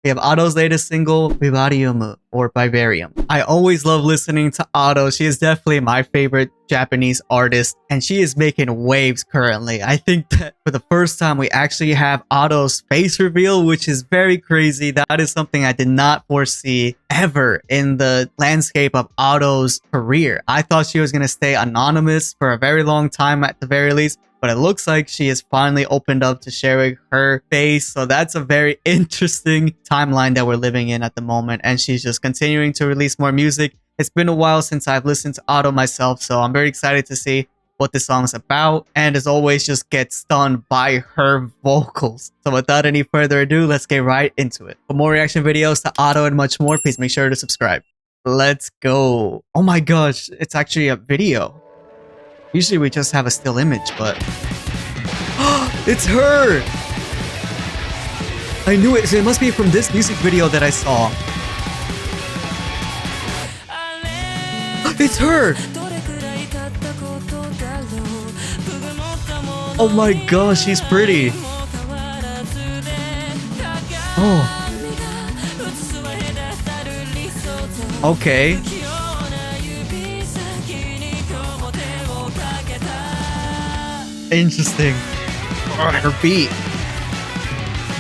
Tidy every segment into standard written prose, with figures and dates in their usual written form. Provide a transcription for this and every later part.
We have Otto's latest single, VIVARIUM, or VIVARIUM. I always love listening to Otto. She is definitely my favorite Japanese artist, and she is making waves currently. I think that for the first time, we actually have Otto's face reveal, which is very crazy. That is something I did not foresee ever in the landscape of Otto's career. I thought she was going to stay anonymous for a very long time at the very least, but it looks like she has finally opened up to sharing her face. So that's a very interesting timeline that we're living in at the moment. And she's just continuing to release more music. It's been a while since I've listened to Otto myself, so I'm very excited to see what this song's about. And as always, just get stunned by her vocals. So without any further ado, let's get right into it. For more reaction videos to Otto and much more, please make sure to subscribe. Let's go. Oh my gosh, it's actually a video. Usually we just have a still image, but... it's her! I knew it, so it must be from this music video that I saw. It's her! Oh my gosh, she's pretty. Oh. Okay. Interesting. Oh, her beat.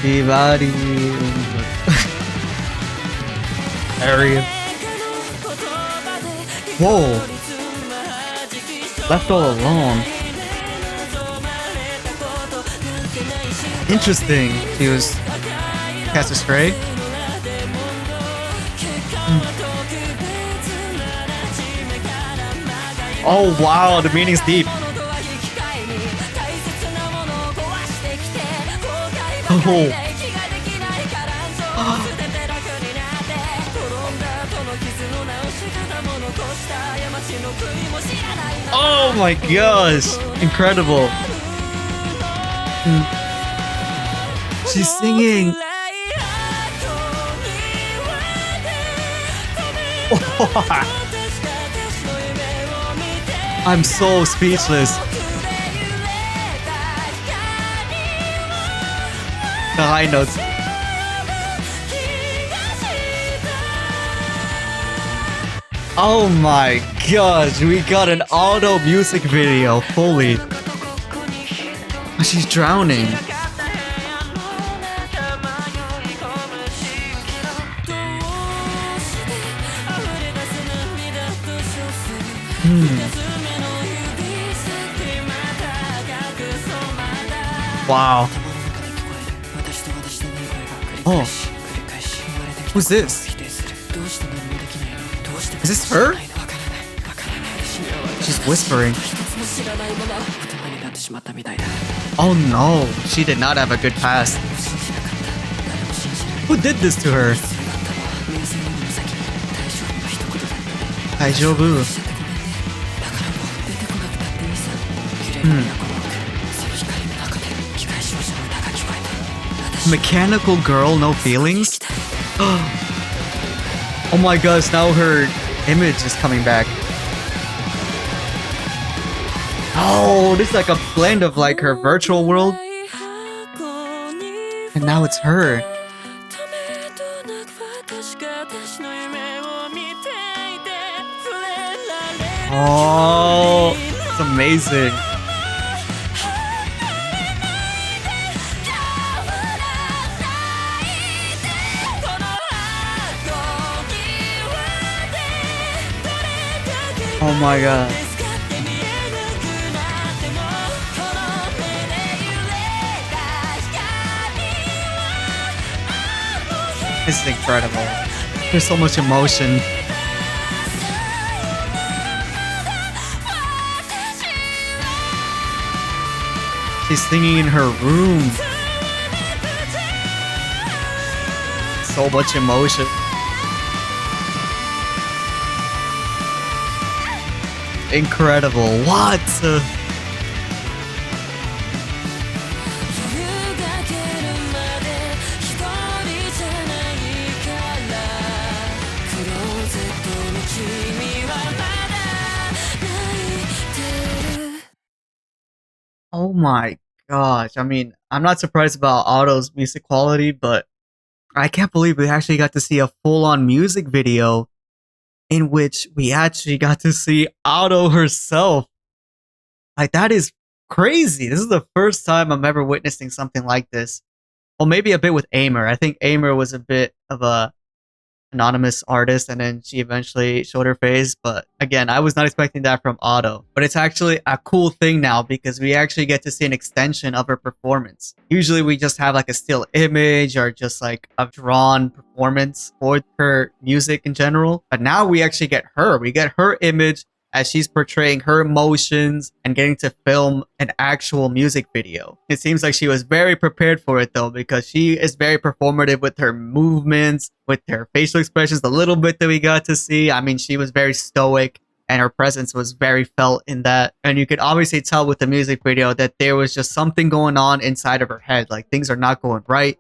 VIVARIUM. Area. Whoa. Left all alone. Interesting. He was cast astray. Oh wow, the meaning's deep. Oh. Oh my gosh, incredible. She's singing. I'm so speechless. The high notes. Oh my gosh, we got an Otto music video fully. She's drowning. Wow. Oh. Who's this? Is this her? She's whispering. Oh no, she did not have a good past. Who did this to her? Daijoubu. Mechanical girl, no feelings? Oh my gosh, now her image is coming back. Oh, this is like a blend of like her virtual world. And now it's her. Oh, it's amazing. Oh my god. This is incredible. There's so much emotion. She's singing in her room. So much emotion. Incredible. What? Oh my gosh. I mean, I'm not surprised about Otto's music quality, but I can't believe we actually got to see a full-on music video in which we actually got to see Otto herself. Like, that is crazy. This is the first time I'm ever witnessing something like this. Well, maybe a bit with Aimer. I think Aimer was a bit of a anonymous artist, and then she eventually showed her face. But again, I was not expecting that from Otto. But it's actually a cool thing now because we actually get to see an extension of her performance. Usually we just have like a still image or just like a drawn performance for her music in general. But now we actually get her. We get her image as she's portraying her emotions and getting to film an actual music video. It seems like she was very prepared for it though, because she is very performative with her movements, with her facial expressions, the little bit that we got to see. I mean, she was very stoic and her presence was very felt in that. And you could obviously tell with the music video that there was just something going on inside of her head. Like, things are not going right.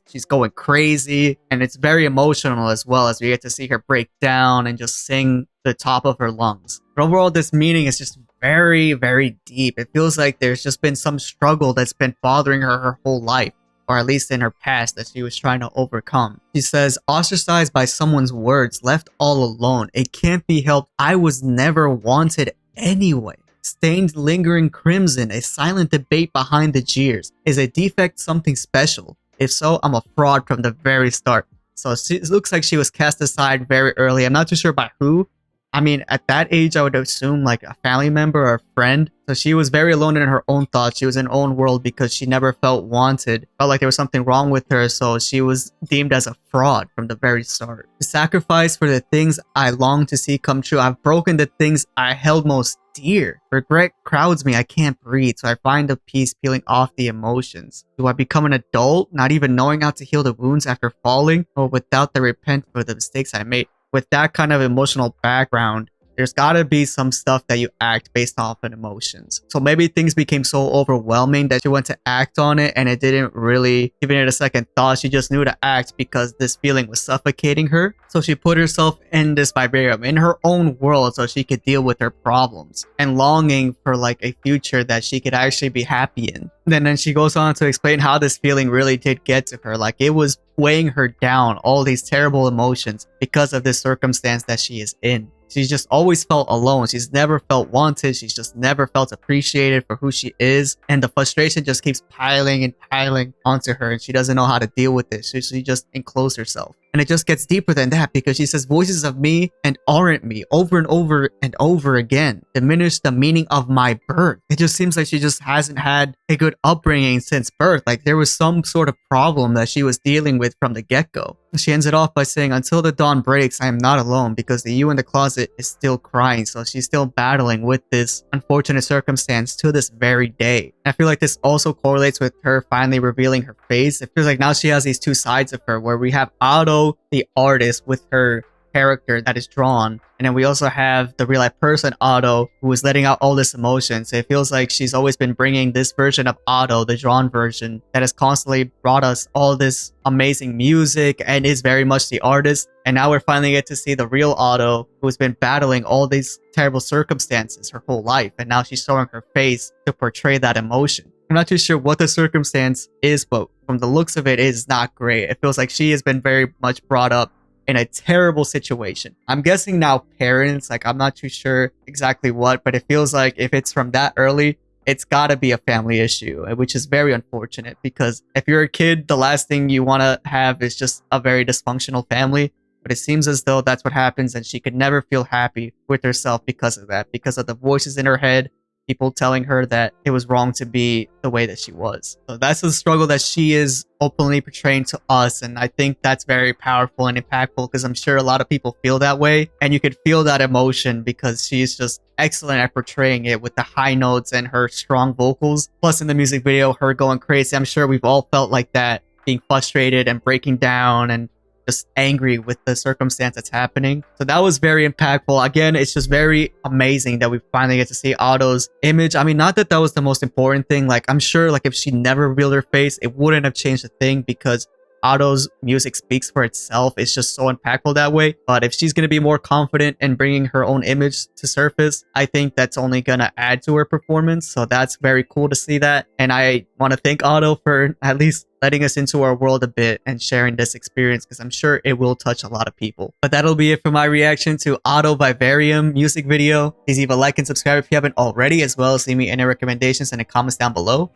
She's going crazy, and it's very emotional as well, as we get to see her break down and just sing the top of her lungs. But overall, this meaning is just very, very deep. It feels like there's just been some struggle that's been bothering her whole life, or at least in her past, that she was trying to overcome. She says, ostracized by someone's words, left all alone. It can't be helped. I was never wanted anyway. Stained lingering crimson, a silent debate behind the jeers. Is a defect something special? If so, I'm a fraud from the very start. So it looks like she was cast aside very early. I'm not too sure by who. I mean, at that age, I would assume like a family member or a friend. So she was very alone in her own thoughts. She was in her own world because she never felt wanted. Felt like there was something wrong with her. So she was deemed as a fraud from the very start. The sacrifice for the things I long to see come true. I've broken the things I held most dear. Regret crowds me. I can't breathe. So I find the peace peeling off the emotions. Do I become an adult, not even knowing how to heal the wounds after falling, or without the repent for the mistakes I made? With that kind of emotional background, there's gotta be some stuff that you act based off of emotions. So maybe things became so overwhelming that she went to act on it and it didn't really give it a second thought. She just knew to act because this feeling was suffocating her. So she put herself in this vivarium, in her own world, so she could deal with her problems and longing for like a future that she could actually be happy in. And then she goes on to explain how this feeling really did get to her. Like, it was weighing her down, all these terrible emotions because of this circumstance that she is in. She's just always felt alone. She's never felt wanted. She's just never felt appreciated for who she is. And the frustration just keeps piling and piling onto her, and she doesn't know how to deal with it. So she just encloses herself. And it just gets deeper than that, because she says voices of me and aren't me over and over and over again diminish the meaning of my birth. It just seems like she just hasn't had a good upbringing since birth. Like, there was some sort of problem that she was dealing with from the get-go. She ends it off by saying, until the dawn breaks, I am not alone, because the you in the closet is still crying. So she's still battling with this unfortunate circumstance to this very day. I feel like this also correlates with her finally revealing her face. It feels like now she has these two sides of her, where we have Otto, the artist, with her character that is drawn, and then we also have the real life person Otto, who is letting out all this emotion. So it feels like she's always been bringing this version of Otto, the drawn version, that has constantly brought us all this amazing music and is very much the artist. And now we're finally get to see the real Otto, who's been battling all these terrible circumstances her whole life, and now she's showing her face to portray that emotion. I'm not too sure what the circumstance is, but from the looks of it is not great. It feels like she has been very much brought up in a terrible situation. I'm guessing now parents, like, I'm not too sure exactly what, but it feels like if it's from that early, it's gotta be a family issue, which is very unfortunate, because if you're a kid, the last thing you want to have is just a very dysfunctional family. But it seems as though that's what happens, and she could never feel happy with herself because of that, because of the voices in her head, people telling her that it was wrong to be the way that she was. So that's the struggle that she is openly portraying to us, and I think that's very powerful and impactful, because I'm sure a lot of people feel that way, and you could feel that emotion because she's just excellent at portraying it with the high notes and her strong vocals. Plus in the music video, her going crazy. I'm sure we've all felt like that, being frustrated and breaking down and just angry with the circumstance that's happening. So that was very impactful. Again, it's just very amazing that we finally get to see Otto's image. I mean, not that that was the most important thing. Like, I'm sure like if she never revealed her face, it wouldn't have changed a thing, because Otto's music speaks for itself. It's just so impactful that way. But if she's going to be more confident in bringing her own image to surface, I think that's only going to add to her performance. So that's very cool to see that. And I want to thank Otto for at least letting us into our world a bit and sharing this experience, because I'm sure it will touch a lot of people. But that'll be it for my reaction to Otto VIVARIUM music video. Please leave a like and subscribe if you haven't already, as well as leave me any recommendations in the comments down below.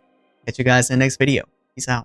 Catch you guys in the next video. Peace out.